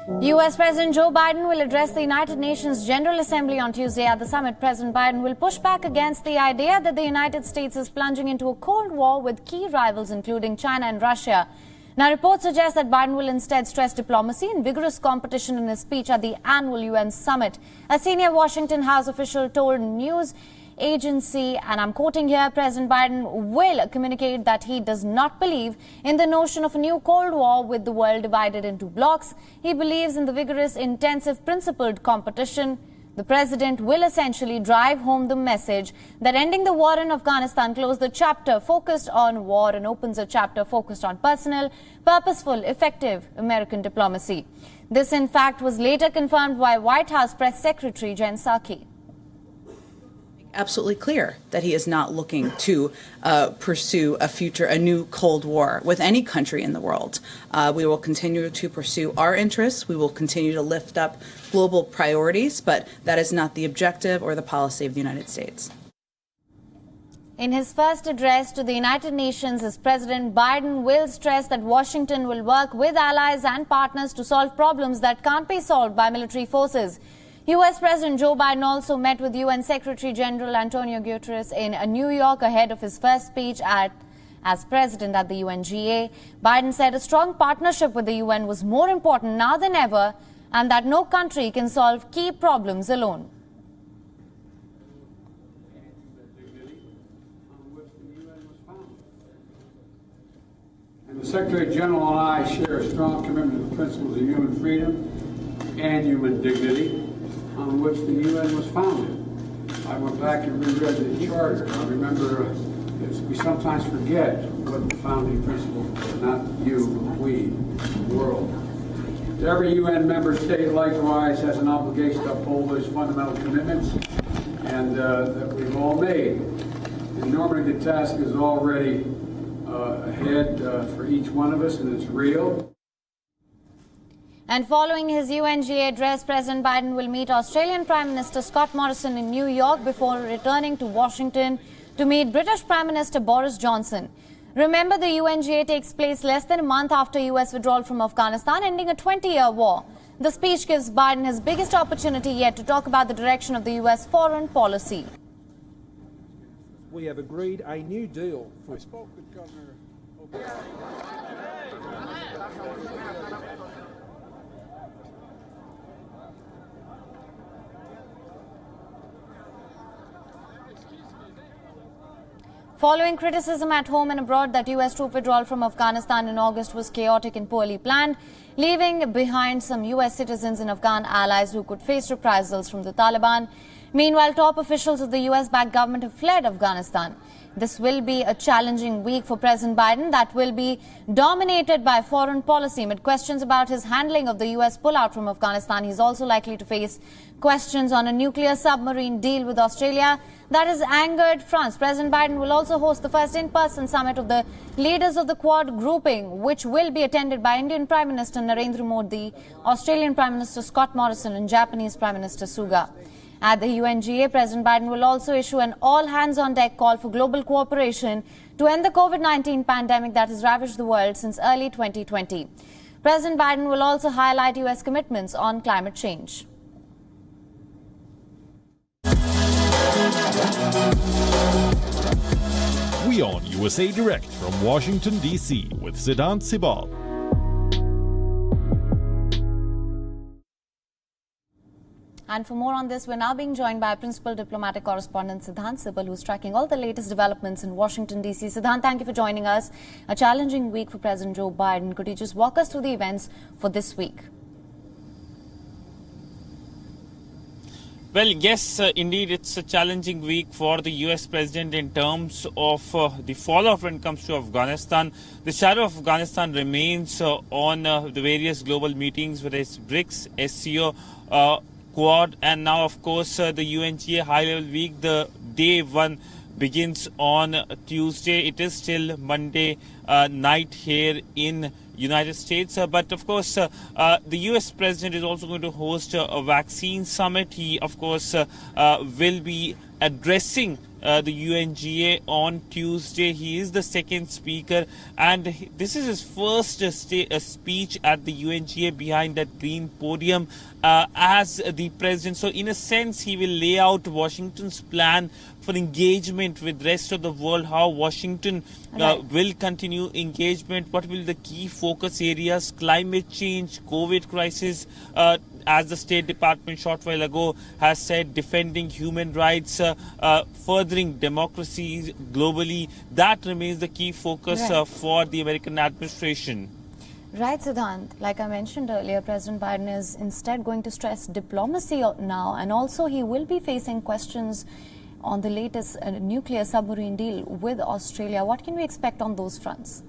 U.S. President Joe Biden will address the United Nations General Assembly on Tuesday. At the summit, President Biden will push back against the idea that the United States is plunging into a Cold War with key rivals including China and Russia. Now, reports suggest that Biden will instead stress diplomacy and vigorous competition in his speech at the annual UN summit. A senior Washington House official told news agency, and I'm quoting here, President Biden will communicate that he does not believe in the notion of a new Cold War with the world divided into blocs. He believes in the vigorous, intensive, principled competition. The president will essentially drive home the message that ending the war in Afghanistan closed the chapter focused on war and opens a chapter focused on personal, purposeful, effective American diplomacy. This, in fact, was later confirmed by White House Press Secretary Jen Psaki. Absolutely clear that he is not looking to pursue a new Cold War with any country in the world. We will continue to pursue our interests. We will continue to lift up global priorities, but that is not the objective or the policy of the United States. In his first address to the United Nations as President, Biden will stress that Washington will work with allies and partners to solve problems that can't be solved by military forces. U.S. President Joe Biden also met with UN Secretary General Antonio Guterres in New York ahead of his first speech as president at the UNGA. Biden said a strong partnership with the UN was more important now than ever and that no country can solve key problems alone. And the Secretary General and I share a strong commitment to the principles of human freedom and human dignity on which the UN was founded. I went back and reread the charter. I remember we sometimes forget what the founding principles were, not you, but we, the world. Every UN member state likewise has an obligation to uphold those fundamental commitments and that we've all made. And normally the task is already ahead for each one of us, and it's real. And following his UNGA address, President Biden will meet Australian Prime Minister Scott Morrison in New York before returning to Washington to meet British Prime Minister Boris Johnson. Remember, the UNGA takes place less than a month after U.S. withdrawal from Afghanistan, ending a 20-year war. The speech gives Biden his biggest opportunity yet to talk about the direction of the U.S. foreign policy. We have agreed a new deal for... I spoke with Governor Following criticism at home and abroad that U.S. troop withdrawal from Afghanistan in August was chaotic and poorly planned, leaving behind some U.S. citizens and Afghan allies who could face reprisals from the Taliban. Meanwhile, top officials of the U.S.-backed government have fled Afghanistan. This will be a challenging week for President Biden that will be dominated by foreign policy. Amid questions about his handling of the U.S. pullout from Afghanistan, he's also likely to face questions on a nuclear submarine deal with Australia that has angered France. President Biden will also host the first in-person summit of the leaders of the Quad grouping, which will be attended by Indian Prime Minister Narendra Modi, Australian Prime Minister Scott Morrison and Japanese Prime Minister Suga. At the UNGA, President Biden will also issue an all-hands-on-deck call for global cooperation to end the COVID-19 pandemic that has ravaged the world since early 2020. President Biden will also highlight U.S. commitments on climate change. WION USA Direct from Washington, D.C. with Siddhant Sibal. And for more on this, we're now being joined by Principal Diplomatic Correspondent Siddhant Sibal, who's tracking all the latest developments in Washington, D.C. Siddhant, thank you for joining us. A challenging week for President Joe Biden. Could you just walk us through the events for this week? Well, yes, indeed, it's a challenging week for the U.S. president in terms of the fallout when it comes to Afghanistan. The shadow of Afghanistan remains on the various global meetings, whether it's BRICS, SCO, Quad, and now, of course, the UNGA high-level week. The day one begins on Tuesday. It is still Monday night here in United States. But of course, the US president is also going to host a vaccine summit. He, of course, will be addressing the UNGA on Tuesday. He is the second speaker, and this is his first speech at the UNGA behind that green podium as the president. So in a sense, he will lay out Washington's plan for engagement with the rest of the world, how Washington will continue engagement, what will the key focus areas, climate change, COVID crisis, as the State Department short while ago has said, defending human rights, furthering democracy globally. That remains the key focus for the American administration. Right, Siddhant. Like I mentioned earlier, President Biden is instead going to stress diplomacy now, and also he will be facing questions on the latest nuclear submarine deal with Australia. What can we expect on those fronts?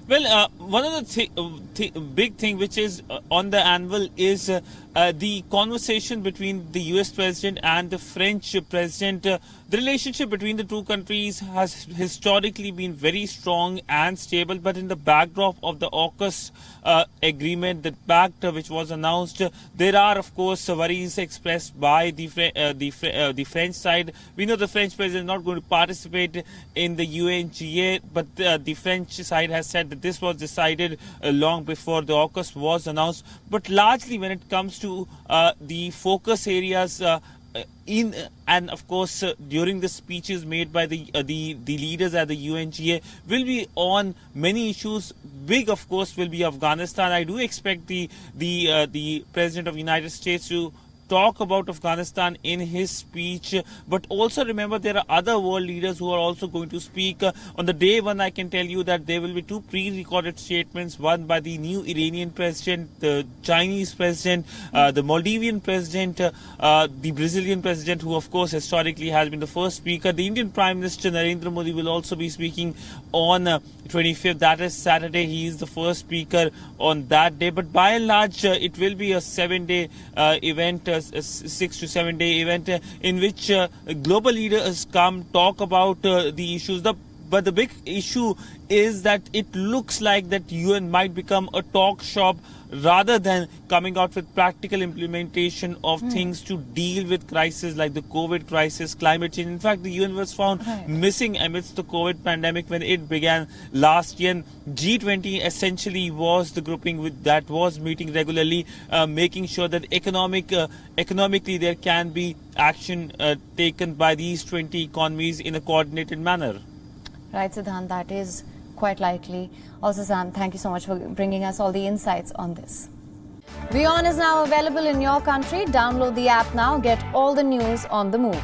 Well, one of the big thing which is on the anvil is the conversation between the US president and the French president. The relationship between the two countries has historically been very strong and stable, but in the backdrop of the AUKUS agreement, the pact which was announced, there are of course worries expressed by the French side. We know the French president is not going to participate in the UNGA, but the French side has said that this was decided long before the AUKUS was announced. But largely when it comes to the focus areas and of course during the speeches made by the leaders at the UNGA will be on many issues. Big of course will be Afghanistan. I do expect the President of the United States to talk about Afghanistan in his speech, but also remember there are other world leaders who are also going to speak. On the day one, I can tell you that there will be two pre-recorded statements, one by the new Iranian president, the Chinese president, the Maldivian president, the Brazilian president, who of course historically has been the first speaker. The Indian Prime Minister Narendra Modi will also be speaking on 25th, that is Saturday. He is the first speaker on that day, but by and large it will be a 7-day event, a 6 to 7 day event in which global leaders come talk about the issues. But the big issue is that it looks like that UN might become a talk shop rather than coming out with practical implementation of things to deal with crises like the COVID crisis, climate change. In fact, the UN was found missing amidst the COVID pandemic when it began last year. G20 essentially was the grouping that was meeting regularly, making sure that economically there can be action taken by these 20 economies in a coordinated manner. Right, Siddhant, that is quite likely. Also, Sam, thank you so much for bringing us all the insights on this. WION is now available in your country. Download the app now. Get all the news on the move.